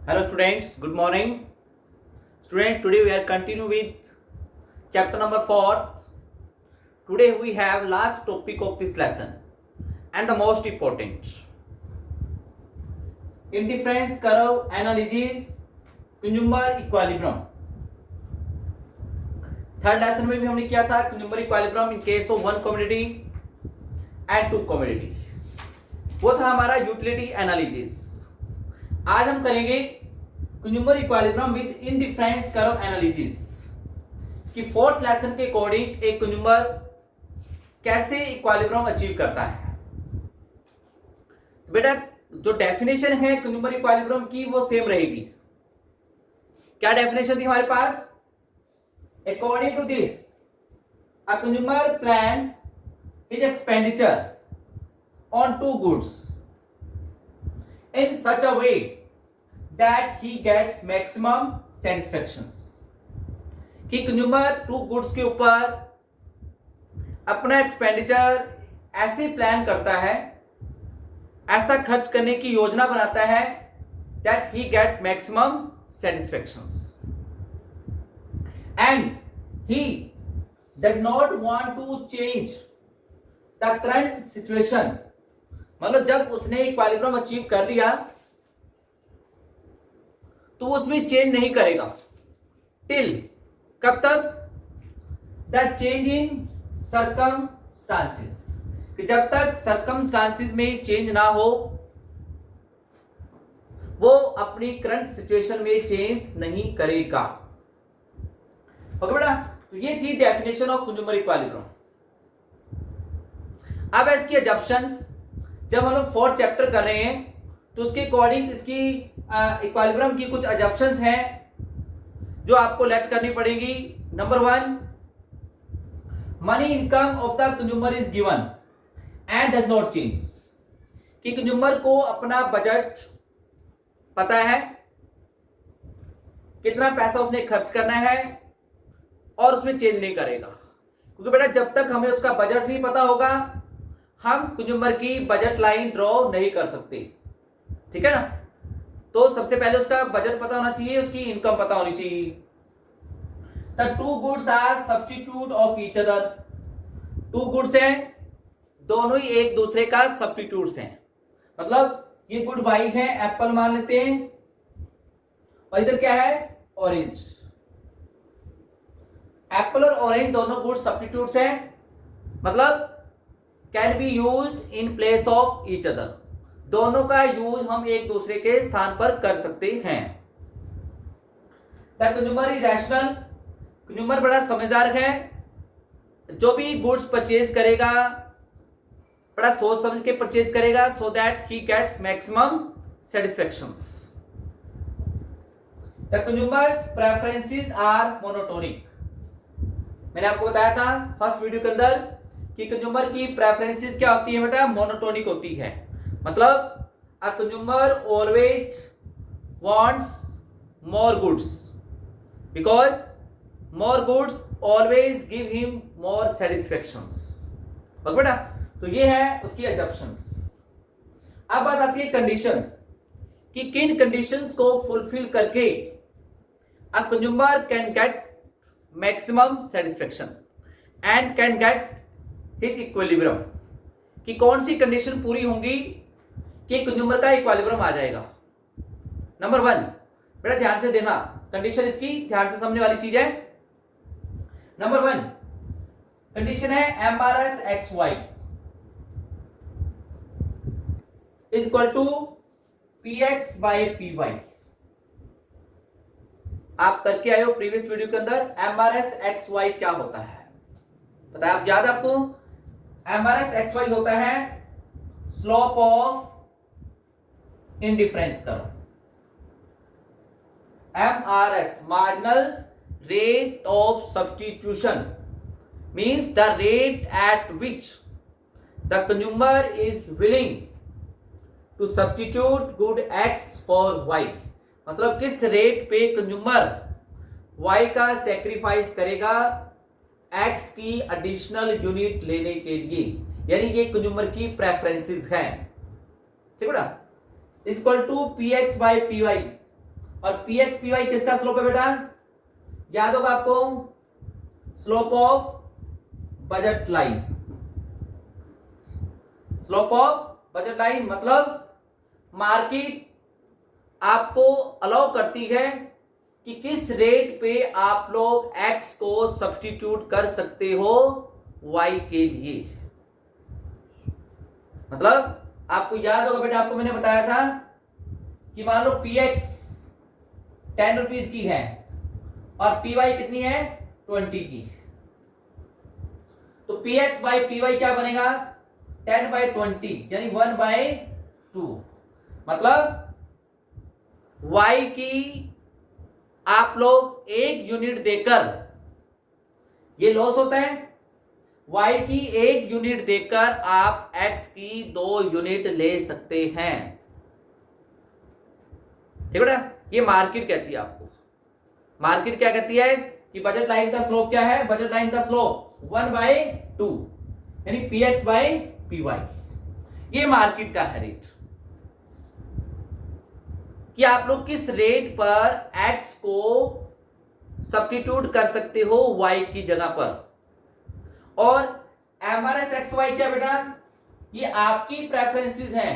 Hello students, good morning. Students, today we are continue with chapter number 4. Today we have last topic of this lesson and the most important. Indifference curve analysis, consumer equilibrium. Third lesson में भी हमने किया था consumer equilibrium in case of one commodity and two commodity. वो था हमारा utility analysis. आज हम करेंगे consumer equilibrium with indifference curve analysis कि फोर्थ लेसन के अकॉर्डिंग एक कंज्यूमर कैसे इक्विलिब्रियम अचीव करता है. बेटा जो डेफिनेशन है कंज्यूमर इक्विलिब्रियम की वो सेम रहेगी. क्या डेफिनेशन थी हमारे पास? According to this, a consumer plans his expenditure on two goods in such a way that he gets maximum satisfactions. कि कंज्यूमर टू गुड्स के ऊपर अपना एक्सपेंडिचर ऐसे प्लान करता है, ऐसा खर्च करने की योजना बनाता है that he get maximum satisfactions. And he does not want to change the current situation. मतलब जब उसने इक्विलिब्रियम अचीव कर लिया तो उसमें चेंज नहीं करेगा. टिल कब तक? द चेंज इन सर्कमस्टांसेस, कि जब तक सर्कमस्टांसेस में चेंज ना हो वो अपनी करंट सिचुएशन में चेंज नहीं करेगा. ओके बेटा, तो ये थी डेफिनेशन ऑफ कंज्यूमर इक्विलिब्रियम. अब इसकी अजम्पशंस जब हम लोग फोर्थ चैप्टर कर रहे हैं तो उसके अकॉर्डिंग इसकी इक्विलिब्रियम की कुछ अजम्पशंस हैं जो आपको लेट करनी पड़ेगी. Number 1, money income of the consumer is given and does not change. कि कंज्यूमर को अपना बजट पता है, कितना पैसा उसने खर्च करना है और उसमें चेंज नहीं करेगा. क्योंकि बेटा जब तक हमें उसका बजट नहीं पता होगा हम कंज्यूमर की बजट लाइन ड्रॉ नहीं कर सकते. ठीक है ना. तो सबसे पहले उसका बजट पता होना चाहिए, उसकी इनकम पता होनी चाहिए. The two goods are substitute of each other. Two goods हैं, दोनों ही एक दूसरे का सब्स्टिट्यूट्स हैं. मतलब ये गुड बाइक है, एप्पल मान लेते हैं, और इधर क्या है? ऑरेंज. एप्पल और ऑरेंज दोनों गुड सब्स्टिट्यूट्स हैं, मतलब can be used in place of each other. दोनों का यूज हम एक दूसरे के स्थान पर कर सकते हैं. The consumer is rational. Consumer बड़ा समझदार है, जो भी गुड्स परचेज करेगा बड़ा सोच समझ के परचेज करेगा so that he gets maximum satisfactions. The consumers preferences are monotonic. मैंने आपको बताया था फर्स्ट वीडियो के अंदर कि कंज्यूमर की प्रेफरेंसेस क्या होती है बेटा? मोनोटोनिक होती है. मतलब a consumer always wants more goods because more goods always give him more satisfactions. Okay बेटा, तो ये है उसकी अजम्पशंस. अब बात आती है कंडीशन कि किन कंडीशंस को फुलफिल करके a consumer can get maximum satisfaction and can get his equilibrium. कि कौन सी कंडीशन पूरी होंगी कि कंज्यूमर का इक्विलिब्रियम आ जाएगा. नंबर 1 बेटा ध्यान से देना, कंडीशन इसकी ध्यान से समझने वाली चीज है. नंबर 1 कंडीशन है MRS XY is equal to PX by PY. आप करके आए हो प्रीवियस वीडियो के अंदर. MRS XY क्या होता है पता है? आप याद आपको MRS XY होता है slope of indifference curve. MRS marginal rate of substitution means the rate at which the consumer is willing to substitute good X for Y. मतलब किस रेट पे कंज्यूमर Y का सेक्रीफाइस करेगा X की additional unit लेने के लिए. यानी ये कंज्यूमर की प्रेफरेंसेस हैं. ठीक है ना. Equal to P X by P Y. और पी एक्स पी वाई किसका स्लोप है बेटा? याद होगा आपको, slope of budget line. Slope of budget line मतलब मार्केट आपको अलाउ करती है कि किस रेट पे आप लोग एक्स को सब्स्टिट्यूट कर सकते हो वाई के लिए। मतलब आपको याद होगा बेटा, आपको मैंने बताया था कि मान लो पी एक्स 10 रुपीज की है और पी वाई कितनी है? 20 की। तो P X by P Y क्या बनेगा? 10/20 यानी 1/2। मतलब y की आप लोग 1 यूनिट देकर, ये लॉस होता है, y की 1 यूनिट देकर आप x की 2 यूनिट ले सकते हैं। ठीक है बेटा, ये मार्केट कहती है आपको। मार्केट क्या कहती है कि बजट लाइन का स्लोप क्या है? बजट लाइन का स्लोप 1/2 यानी P X by P Y. ये मार्केट का है रेट कि आप लोग किस रेट पर x को सब्स्टिट्यूट कर सकते हो y की जगह पर। और एमआरएस एक्स वाई क्या बेटा? ये आपकी प्रेफरेंसेस हैं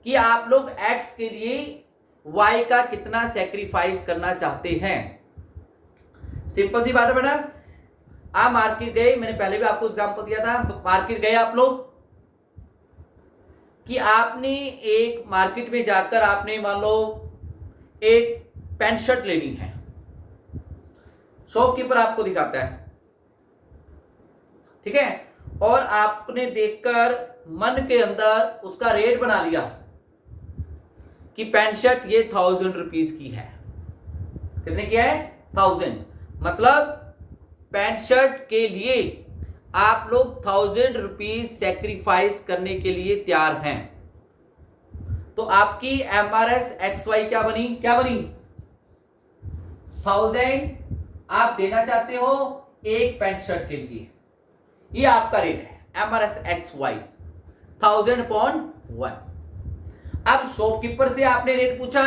कि आप लोग x के लिए y का कितना सेक्रीफाइस करना चाहते हैं। सिंपल सी बात है बेटा। आप मार्केट गए, मैंने पहले भी आपको एग्जांपल दिया था, मार्केट गए आप लोग कि आपने एक मार्केट में जाकर आपने मान लो एक पैंट शर्ट लेनी है, शॉपकीपर आपको दिखाता है, ठीक है, और आपने देखकर मन के अंदर उसका रेट बना लिया कि पैंट शर्ट ये 1000 रुपीज की है। कितने की है? 1000। मतलब पैंट शर्ट के लिए आप लोग 1000 रुपीज सेक्रीफाइस करने के लिए तैयार हैं। तो आपकी एमआरएस एक्स वाई क्या बनी? क्या बनी? 1000 आप देना चाहते हो एक पैंट शर्ट के लिए, ये आपका रेट है एमआरएस एक्स वाई 1000/1। अब शॉपकीपर से आपने रेट पूछा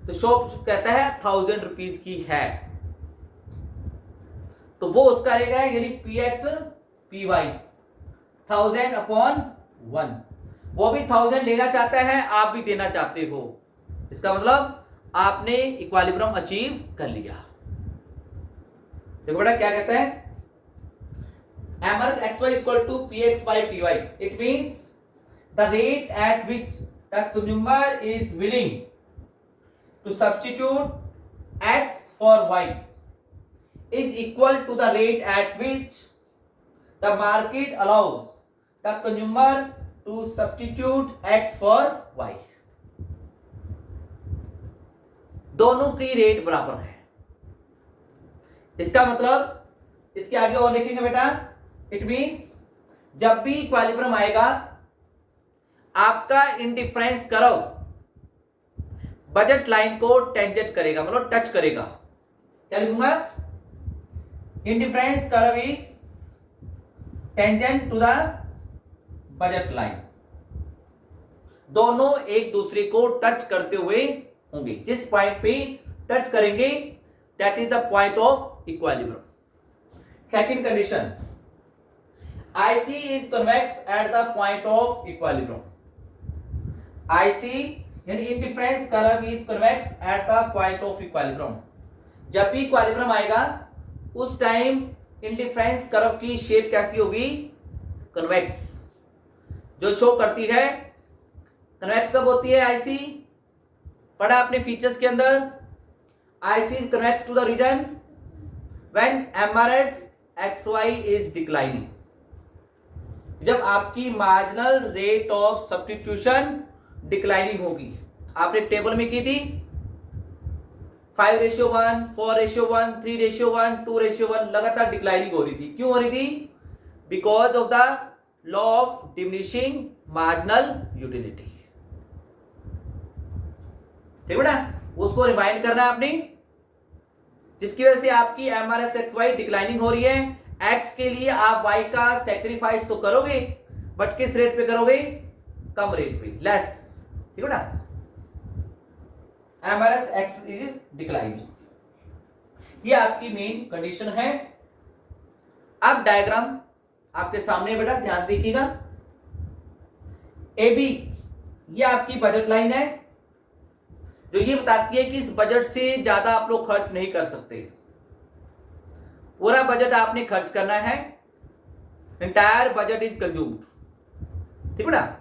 तो शॉप कहता है 1000 रुपीज की है, तो वो उसका रेट है, यानी पी एक्स पी वाई 1000/1। वो भी 1000 लेना चाहता है, आप भी देना चाहते हो, इसका मतलब आपने इक्विलिब्रियम अचीव कर लिया। देखो बेटा क्या कहता है, MRS X Y equal to P X by P Y. It means the rate at which the consumer is willing to substitute X for Y is equal to the rate at which the market allows the consumer to substitute x for y। दोनों की rate बराबर है। इसका मतलब इसके आगे और लिखेंगे बेटा, इट मींस जब भी इक्विलिब्रियम आएगा आपका इंडिफरेंस कर्व बजट लाइन को टेंजेंट करेगा, मतलब टच करेगा। क्या लिखूंगा? Indifference curve is tangent to the budget line. दोनों एक दूसरे को टच करते हुए होंगे। जिस पॉइंट पे टच करेंगे that is the point of equilibrium. Second condition, IC is convex at the point of equilibrium. IC यानी indifference curve is convex at the point of equilibrium. जब भी इक्विलिब्रियम आएगा उस टाइम इंडिफरेंस कर्व की shape कैसी होगी? Convex, जो show करती है। कन्वेक्स कब होती है आईसी? पढ़ा आपने फीचर्स के अंदर, IC is convex to the region when MRS X Y is declining. जब आपकी marginal rate of substitution declining होगी। आपने टेबल में की थी 5:1, 4:1, 3:1, 2:1 लगातार डिक्लाइनिंग हो रही थी। क्यों हो रही थी? Because of the law of diminishing marginal utility. ठीक बेटा, उसको रिमाइंड करना है आपने, जिसकी वजह से आपकी एमआरएस एक्स वाई डिक्लाइनिंग हो रही है। एक्स के लिए आप वाई का सेक्रीफाइस तो करोगे, बट किस रेट पे करोगे? कम रेट पे, लेस। ठीक बेटा, MRS X इज डिक्लाइन। ये आपकी मेन कंडीशन है। अब डायग्राम आपके सामने बेटा ध्यान से देखिएगा। AB ये आपकी बजट लाइन है जो ये बताती है कि इस बजट से ज्यादा आप लोग खर्च नहीं कर सकते। पूरा बजट आपने खर्च करना है, एंटायर बजट इज कंज्यूम्ड। ठीक है ना।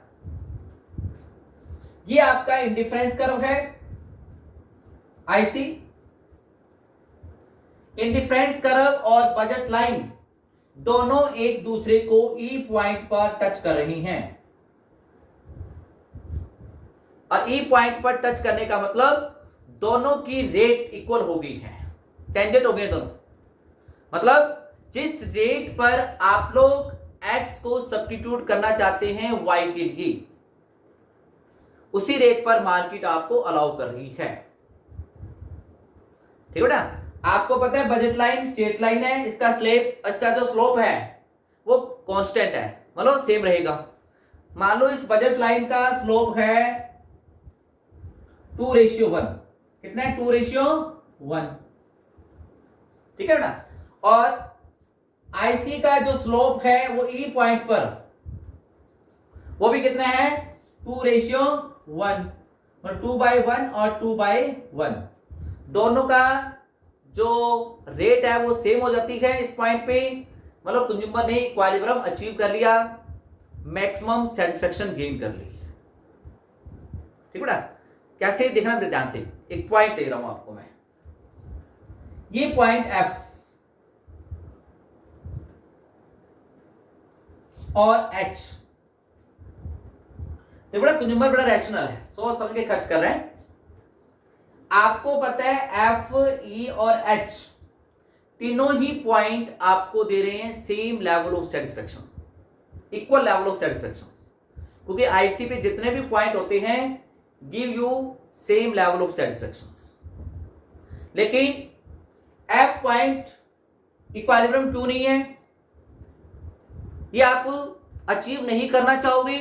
ये आपका इंडिफरेंस कर्व है IC। इंडिफरेंस कर्व और बजट लाइन दोनों एक दूसरे को E पॉइंट पर टच कर रही हैं, और E पॉइंट पर टच करने का मतलब दोनों की रेट इक्वल हो गई है, टेंजेंट हो गए दोनों। मतलब जिस रेट पर आप लोग x को सब्स्टिट्यूट करना चाहते हैं y के लिए, उसी रेट पर मार्केट आपको अलाउ कर रही है। ठीक है ना। आपको पता है बजट लाइन स्ट्रेट लाइन है, इसका जो स्लोप है वो कांस्टेंट है, मतलब सेम रहेगा। मान लो इस बजट लाइन का स्लोप है 2:1। कितना है? 2:1। ठीक है ना। और IC का जो स्लोप है वो E पॉइंट पर वो भी कितना है? 2:1, और 2/1 और 2/1 दोनों का जो रेट है वो सेम हो जाती है इस पॉइंट पे। मतलब कंज्यूमर ने इक्विलिब्रियम अचीव कर लिया, मैक्सिमम सेटिस्फेक्शन गेन कर ली। ठीक है ना। कैसे देखना ध्यान से, एक पॉइंट ले रहा हूं आपको मैं, ये पॉइंट F और H। देखो ना, कंज्यूमर बड़ा रैशनल है, सोच समझ के खर्च कर रहे हैं। आपको पता है F, E और H तीनों ही पॉइंट आपको दे रहे हैं same level of satisfaction, equal level of satisfaction, क्योंकि IC पे जितने भी पॉइंट होते हैं give you same level of satisfaction. लेकिन F पॉइंट इक्विलिब्रियम क्यों नहीं है? ये आप अचीव नहीं करना चाहोगे।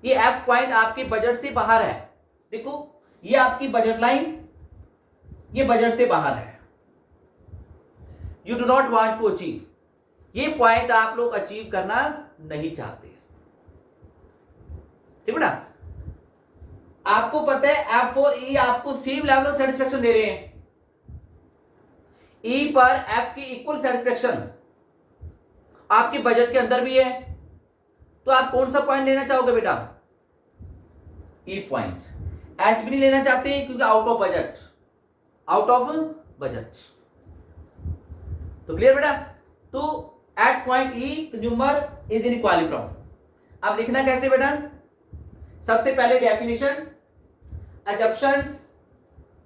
ये F पॉइंट आपके बजट से बाहर है। देखो ये आपकी बजट लाइन, ये बजट से बाहर है। You do not want to achieve, ये पॉइंट आप लोग अचीव करना नहीं चाहते। ठीक है ना। आपको पता है F और E आपको सेम लेवल ऑफ सेटिस्फेक्शन दे रहे हैं। E पर F की इक्वल सेटिस्फेक्शन आपके बजट के अंदर भी है, तो आप कौन सा पॉइंट लेना चाहोगे बेटा? E point. H भी नहीं लेना चाहते क्योंकि out of budget, out of budget. तो क्लियर बेटा। तो at point E consumer is in equilibrium. अब लिखना कैसे बेटा? सबसे पहले डेफिनेशन, assumptions,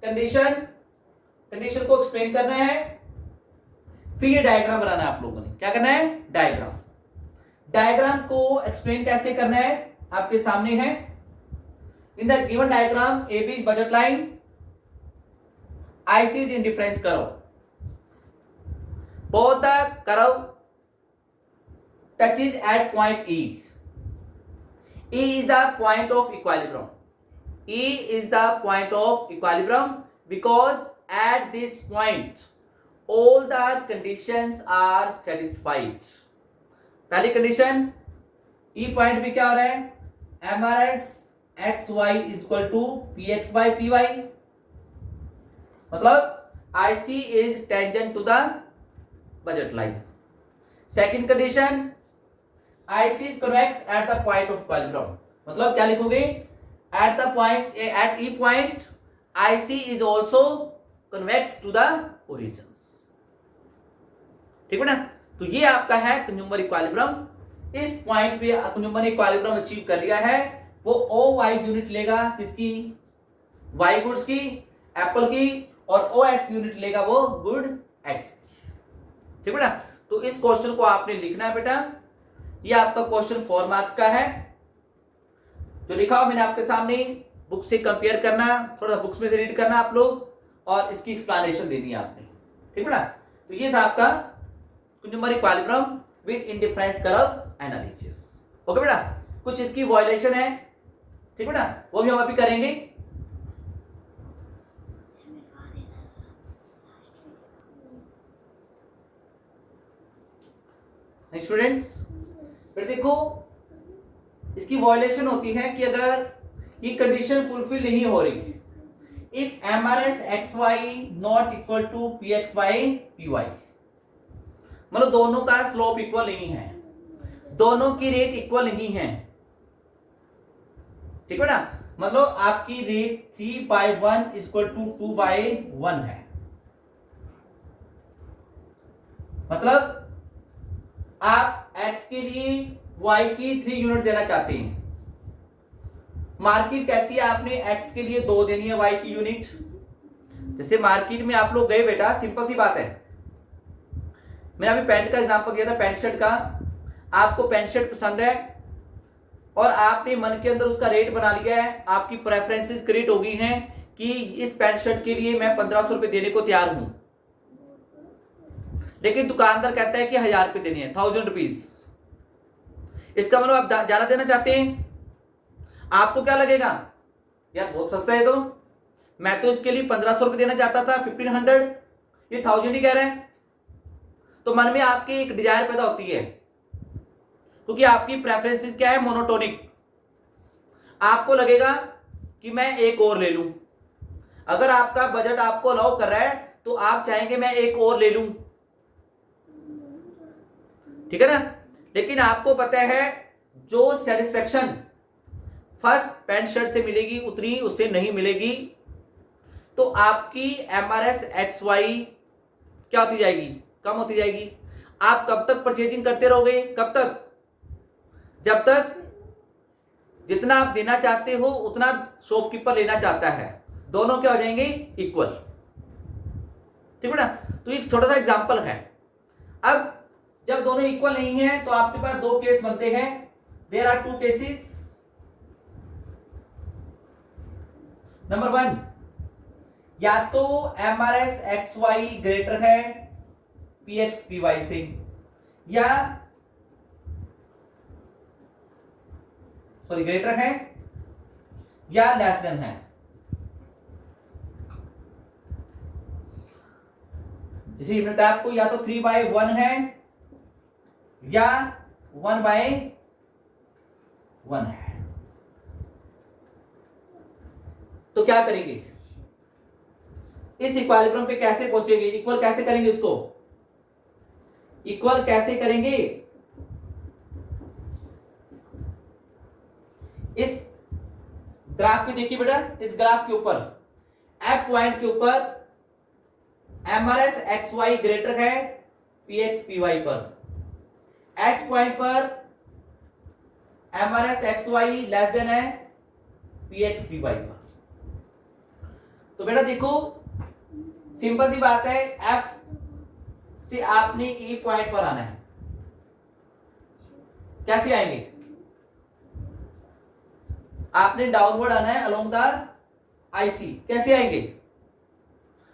कंडीशन को एक्सप्लेन करना है, फिर ये डायग्राम बनाना है आप लोगों ने। क्या करना है? डायग्राम को एक्सप्लेन कैसे करना है आपके सामने है। In the given diagram AB is budget line, IC is indifference curve. Both the curve touches at point E. E is the point of equilibrium. E is the point of equilibrium because at this point all the conditions are satisfied. पहली condition E point पे क्या हो रहा है? MRS XY is equal to PX by PY, मतलब IC is tangent to the budget line. Second condition, IC is convex at the point of equilibrium, मतलब क्या लिखोगे? At the point, at E point IC is also convex to the origins. ठीक है ना। तो ये आपका है कंज्यूमर इक्विलिब्रियम। इस पॉइंट पे कंज्यूमर ने इक्विलिब्रियम अचीव कर लिया है। वो OY यूनिट लेगा किसकी? Y गुड्स की, एप्पल की, और OX यूनिट लेगा वो गुड X। ठीक है ना। तो इस क्वेश्चन को आपने लिखना है बेटा। ये आपका क्वेश्चन 4 मार्क्स का है। जो लिखा हो मैंने आपके सामने, बुक से कंपेयर करना, थोड़ा बुक्स में से रीड करना आप लोग, और इसकी एक्सप्लेनेशन देनी है आपने। ठीक है ना। तो ये था आपका consumer equilibrium with indifference curve analysis. Okay बेटा। कुछ इसकी वायलेशन है, ठीक है ना, वो भी हम अभी करेंगे। स्टूडेंट्स फिर देखो इसकी वॉयलेशन होती है कि अगर ये कंडीशन फुलफिल नहीं हो रही, if MRS X Y not equal to P X Y P Y, मतलब दोनों का स्लोप इक्वल नहीं है, दोनों की रेट इक्वल नहीं है, ठीक है ना, मतलब आपकी रेट 3/1 इक्वल टू 2/1 है, मतलब आप x के लिए y की 3 यूनिट देना चाहते हैं, मार्केट कहती है आपने x के लिए 2 देनी है y की यूनिट। जैसे मार्केट में आप लोग गए बेटा, सिंपल सी बात है, मैंने अभी पैंट का एग्जांपल दिया था, पैंट शर्ट का, आपको पैंट शर्ट पसंद है और आपने मन के अंदर उसका रेट बना लिया है, आपकी प्रेफरेंसेस क्रिएट हो गई हैं कि इस पैंट शर्ट के लिए मैं 1500 रुपए देने को तैयार हूं, लेकिन दुकानदार कहता है कि 1000 रुपए देने हैं, 1000 रुपीज। इसका मतलब आप ज्यादा देना चाहते हैं, आपको क्या लगेगा यार बहुत सस्ता है, तो मैं तो इसके लिए 1500 रुपए देना चाहता था, 1500, ये 1000 ही कह रहे हैं, तो मन में आपकी एक डिजायर पैदा होती है, क्योंकि आपकी प्रेफरेंसेस क्या है, मोनोटोनिक। आपको लगेगा कि मैं एक और ले लूं, अगर आपका बजट आपको अलाउ कर रहा है तो आप चाहेंगे मैं एक और ले लूं, ठीक है ना, लेकिन आपको पता है जो सेटिस्फेक्शन फर्स्ट पैंट शर्ट से मिलेगी उतनी उससे नहीं मिलेगी, तो आपकी एमआरएस एक्स वाई क्या होती जाएगी, कम होती जाएगी। आप कब तक परचेजिंग करते रहोगे, कब तक, जब तक जितना आप देना चाहते हो उतना शॉपकीपर लेना चाहता है, दोनों क्या हो जाएंगे, इक्वल, ठीक है ना। तो एक छोटा सा एग्जांपल है, अब जब दोनों इक्वल नहीं है तो आपके पास दो केस बनते हैं, देयर आर 2 केसेस। नंबर 1, या तो एमआरएस एक्स वाई ग्रेटर है पी एक्स पी वाई से, या सॉरी ग्रेटर है या लेस देन है। जैसे बताया आपको, या तो 3/1 है या 1/1 है, तो क्या करेंगे, इस इक्विलिब्रियम पे कैसे पहुंचेंगे, इक्वल कैसे करेंगे, उसको इक्वल कैसे करेंगे। इस ग्राफ पे देखिए बेटा, इस ग्राफ के ऊपर एफ पॉइंट के ऊपर एमआरएस एक्स वाई ग्रेटर है पी एक्स पी वाई पर, एच पॉइंट पर MRS X Y less than है पी एक्स पी वाई पर। तो बेटा देखो सिंपल सी बात है, एफ से आपने ई पॉइंट पर आना है, कैसे आएंगे, आपने डाउनवर्ड आना है अलोंग द आईसी, कैसे आएंगे।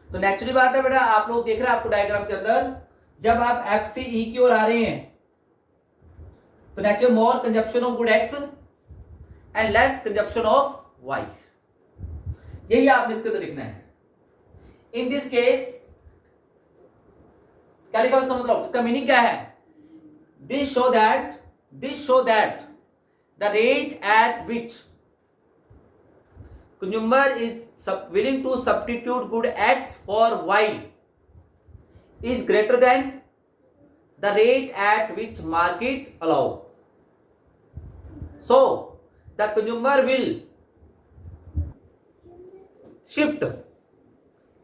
तो नेचुरली बात है बेटा, आप लोग देख रहे हैं आपको डायग्राम के अंदर, जब आप एफ से ई की ओर आ रहे हैं तो natural more consumption of good X and less consumption of Y, यही आपने इसके अंदर लिखना है। इन दिस केस क्या लिखा उसका मतलब, इसका मीनिंग क्या है, this show that the rate at which consumer is willing to substitute good X for Y is greater than the rate at which market allow. So the consumer will shift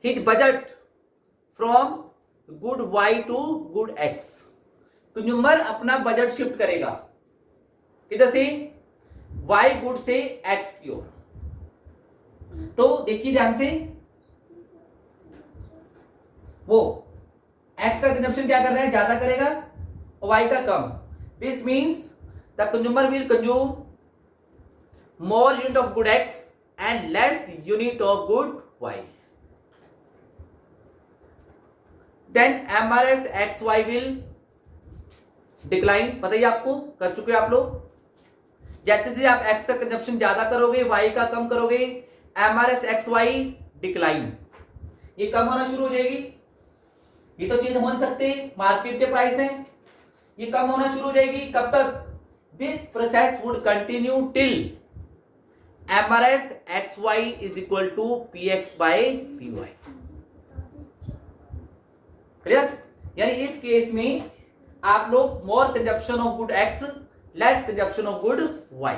his budget from good Y to good X. consumer अपना budget shift करेगा किधर से, Y good से X की ओर। तो देखिए ध्यान से, वो X का कंजम्पशन क्या कर रहा है, ज्यादा करेगा और Y का कम। This means the consumer will consume more unit of good X and less unit of good Y। Then MRS X Y will decline, पता ही आपको, कर चुके आप लोग। जैसे जैसे आप X का कंजम्पशन ज्यादा करोगे, Y का कम करोगे, एमआरएस एक्स वाई डिक्लाइन, ये कम होना शुरू हो जाएगी। ये तो चेंज हो नहीं सकते, मार्केट के प्राइस हैं, ये कम होना शुरू हो जाएगी। कब तक? This process would continue till MRS X Y is equal to P X by P Y. Clear? यानी इस केस में आप लोग more consumption of good X, less consumption of good Y.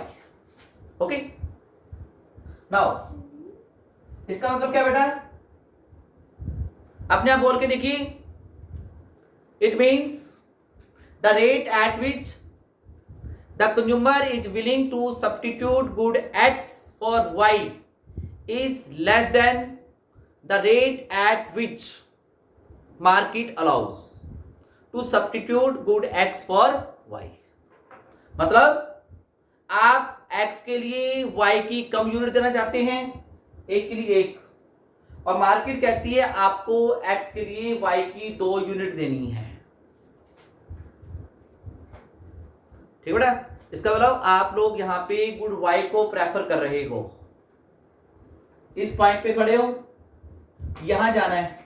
Okay, now इसका मतलब क्या बेटा? अपने आप बोल के देखिए। It means the rate at which the consumer is willing to substitute good X for Y is less than the rate at which market allows to substitute good X for Y. मतलब आप x के लिए y की कम unit देना चाहते हैं, एक के लिए एक, और मार्केट कहती है आपको x के लिए y की 2 यूनिट देनी है। ठीक है बेटा? इसका मतलब आप लोग यहां पे गुड y को प्रेफर कर रहे हो। इस पॉइंट पे खड़े हो, यहां जाना है,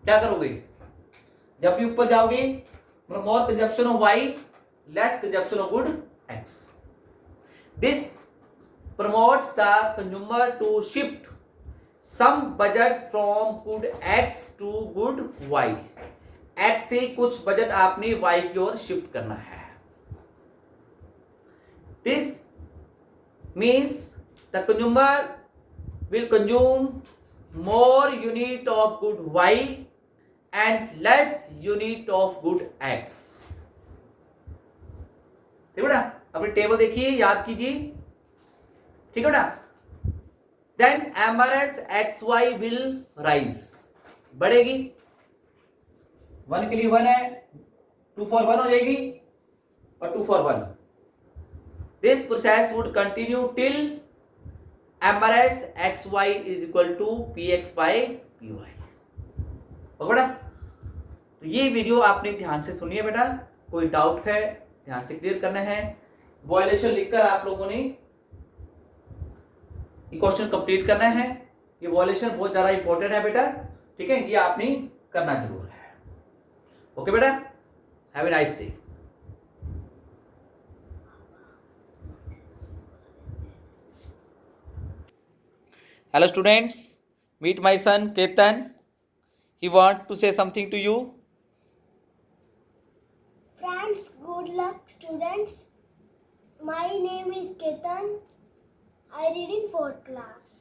क्या करोगे? जब भी ऊपर जाओगे, मतलब more consumption of y, less consumption of good x। This promotes the consumer to shift some budget from good X to good Y। X से कुछ बजट आपने Y की ओर शिफ्ट करना है। This means the consumer will consume more unit of good Y and less unit of good X। ठीक है बेटा? अपनी टेबल देखिए, याद कीजिए। ठीक है बेटा? Then MRS X Y will rise, बढ़ेगी। 1 के लिए 1 है, 2 for 1 हो जाएगी, और 2 for 1। This process would continue till MRS X Y is equal to P X by P Y. Okay बेटा? तो ये वीडियो आपने ध्यान से सुनी है बेटा। कोई डाउट है ध्यान से क्लियर करना है। वॉयलेशन लिखकर आप लोगों ने ये क्वेश्चन कंप्लीट करना है। ये वॉयलेशन बहुत ज्यादा इंपॉर्टेंट है बेटा। ठीक है, ये आपने करना जरूर है। ओके बेटा, have a nice day. Hello students, meet my son Ketan. He want to say something to you. Friends, good luck, students. My name is Ketan. I read in 4th class.